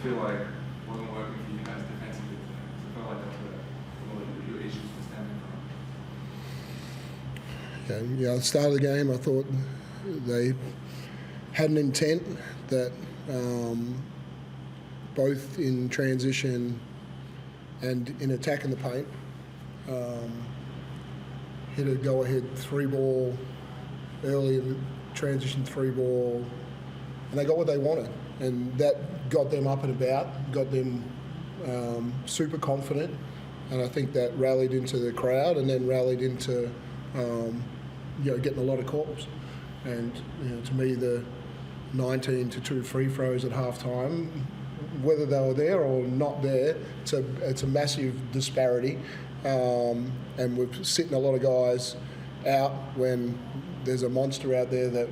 feel like wasn't working for you guys defensively today? Because I felt like that's where a lot of your issues were stemming from. Yeah, at the start of the game, I thought they had an intent that both in transition and in attacking the paint, hit a go-ahead 3-ball early in the transition 3-ball, and they got what they wanted, and that got them up and about, got them super confident, and I think that rallied into the crowd and then rallied into getting a lot of calls. And to me, the 19-2 free throws at halftime, whether they were there or not there, it's a massive disparity, and we're sitting a lot of guys out when there's a monster out there that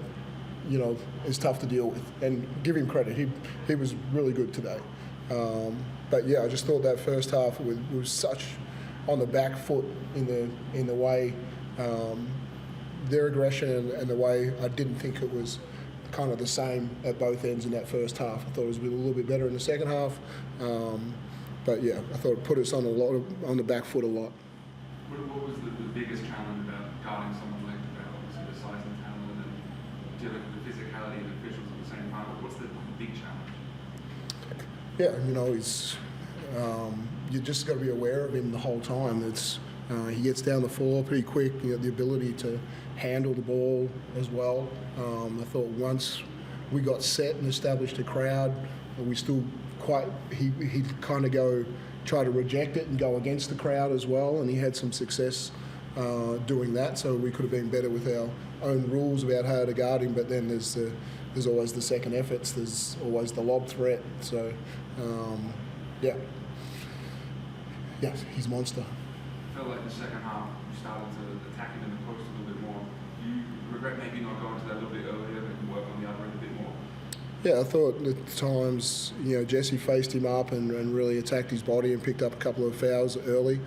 is tough to deal with. And give him credit, he was really good today. But yeah, I just thought that first half was such on the back foot in the way their aggression and the way I didn't think it was kind of the same at both ends in that first half. I thought it was a little bit better in the second half, but yeah, I thought it put us on the back foot a lot. What was the biggest challenge about guarding someone like that? Obviously the size and talent, and dealing with the physicality of the officials at the same time. What's the big challenge? Yeah, he's you just got to be aware of him the whole time. He gets down the floor pretty quick. The ability to handle the ball as well. I thought once we got set and established a crowd, we still he'd kind of try to reject it and go against the crowd as well, and he had some success doing that. So we could have been better with our own rules about how to guard him. But then there's always the second efforts. There's always the lob threat. So yeah, he's a monster. I felt like the second half you started to attack him in the post a little bit more. Do you regret maybe not going to that a little bit earlier and work on the other end a bit more? Yeah, I thought at times, Jesse faced him up and really attacked his body and picked up a couple of fouls early.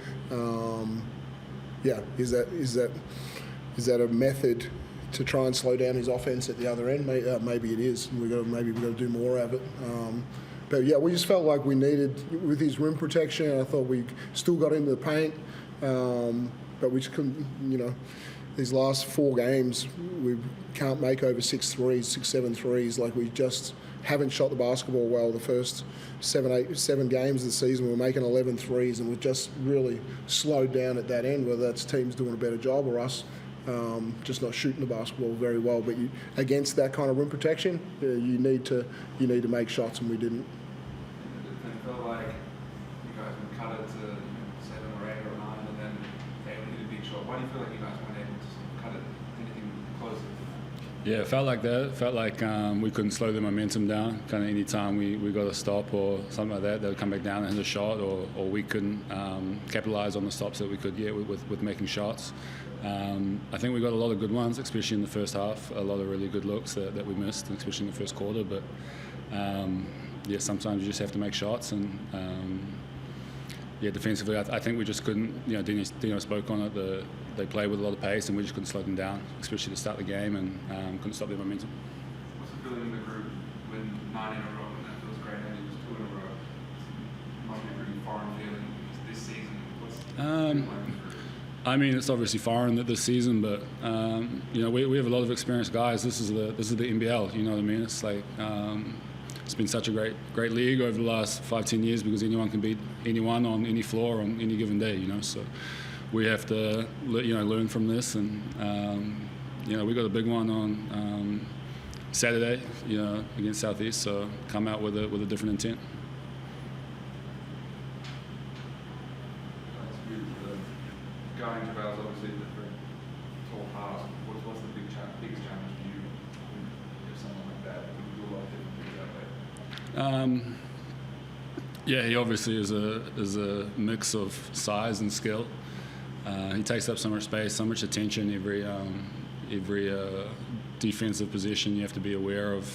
Is that a method to try and slow down his offense at the other end? Maybe it is. We've got to do more of it. But yeah, we just felt like we needed, with his rim protection, I thought we still got into the paint, but we just couldn't, these last 4 games, we can't make over 7 threes. Like, we just haven't shot the basketball well. The first 7 games of the season, we were making 11 threes, and we've just really slowed down at that end, whether that's teams doing a better job or us just not shooting the basketball very well. But against that kind of rim protection, you need to make shots, and we didn't. It felt like you guys would cut it to 7 or 8 or 9, and then they would hit a big shot. Why do you feel like you guys weren't able to sort of cut it anything closer? Yeah, it felt like that. It felt like we couldn't slow the momentum down. Kind of any time we got a stop or something like that, they would come back down and hit a shot, or we couldn't capitalise on the stops that we could get with making shots. I think we got a lot of good ones, especially in the first half. A lot of really good looks that we missed, especially in the first quarter. But sometimes you just have to make shots, and defensively, I think we just couldn't. Dino spoke on it. They played with a lot of pace, and we just couldn't slow them down, especially to start the game, and couldn't stop their momentum. What's the feeling in the group when 9 in a row, and that feels great, and it was 2 in a row? It must be a pretty foreign feeling this season. It's obviously foreign this season, but we have a lot of experienced guys. This is the NBL. You know what I mean? It's like it's been such a great league over the last 5-10 years, because anyone can beat anyone on any floor on any given day. So we have to learn from this, and we got a big one on Saturday, against Southeast. So come out with a different intent. Going to Val's obviously a different tall pass. What's the biggest challenge for you if someone like that would do a lot of different things that way? He obviously is a mix of size and skill. He takes up so much space, so much attention. Every defensive position, you have to be aware of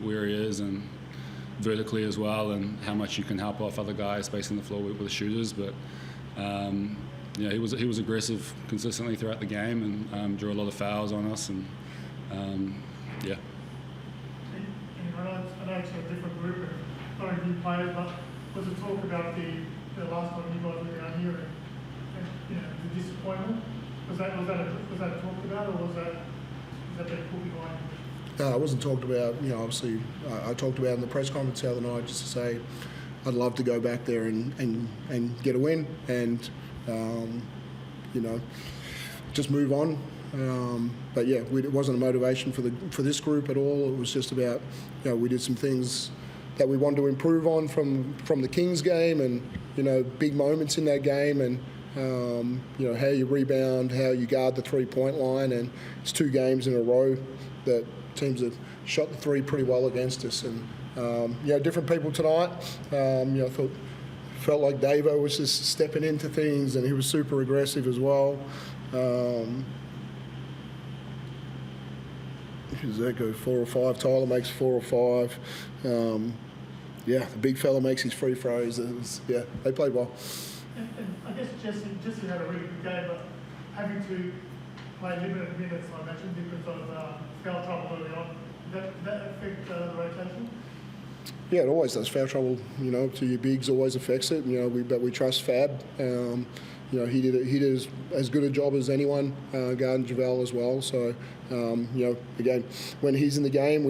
where he is, and vertically as well, and how much you can help off other guys spacing the floor with the shooters. But he was aggressive consistently throughout the game, and drew a lot of fouls on us, and I know it's a different group, but new players, but was it talk about the last time you guys were down here and you know, the disappointment? Was that talked about, or was that been put behind you? No, it wasn't talked about. You know, obviously, I talked about in the press conference the other night just to say I'd love to go back there and get a win and, you know, just move on. But yeah, it wasn't a motivation for this group at all. It was just about, you know, we did some things that we wanted to improve on from the Kings game, and you know, big moments in that game, and you know, how you rebound, how you guard the 3-point line, and it's 2 games in a row that teams have shot the 3 pretty well against us, and you know, different people tonight. You know, felt like Davo was just stepping into things, and he was super aggressive as well. Does that go 4 or 5? Tyler makes 4 or 5. Yeah, the big fella makes his free throws. Yeah, they played well. And I guess Jesse had a really good game, but having to play limited minutes, I imagine, because of foul trouble early on, did that affect the rotation? Yeah, it always does. Foul trouble, you know, to your bigs always affects it. You know, but we trust Fab. You know, he did as good a job as anyone, guarding JaVale as well. So, you know, again, when he's in the game,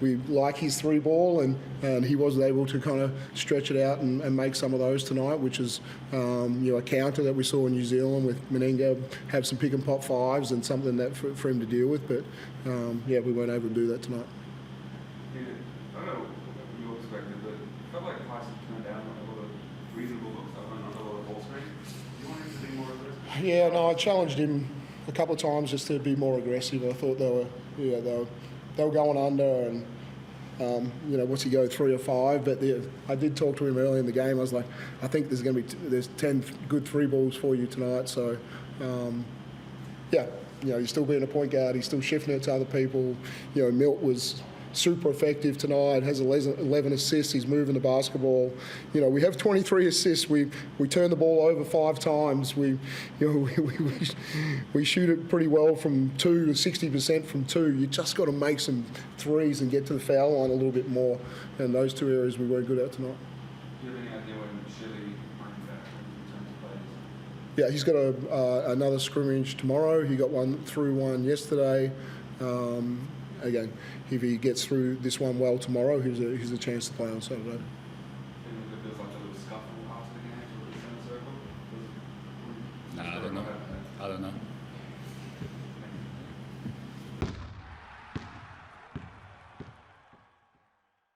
we like his 3-ball, and he wasn't able to kind of stretch it out and make some of those tonight, which is, you know, a counter that we saw in New Zealand with Meninga have some pick and pop 5s and something that for him to deal with. But yeah, we weren't able to do that tonight. Yeah, I don't know from your perspective, but it felt like Tyson turned down a lot of reasonable looks and a lot of ball screens. Do you want him to be more aggressive? Yeah, no, I challenged him a couple of times just to be more aggressive. I thought they were going under, and you know, what's he go 3 or 5? But I did talk to him early in the game. I was like, I think there's going to be there's 10 good 3-balls for you tonight. So yeah, you know, he's still being a point guard. He's still shifting it to other people. You know, Milt was super effective tonight, has 11 assists, he's moving the basketball. You know, we have 23 assists, we turn the ball over 5 times, we shoot it pretty well from 2 to 60% from 2. You just got to make some threes and get to the foul line a little bit more, and those 2 areas we weren't good at tonight. Do you have any idea when Shelley brings back in terms of players? Yeah, he's got another scrimmage tomorrow. He got through one yesterday. Again, if he gets through this one well tomorrow, he's a chance to play on Saturday.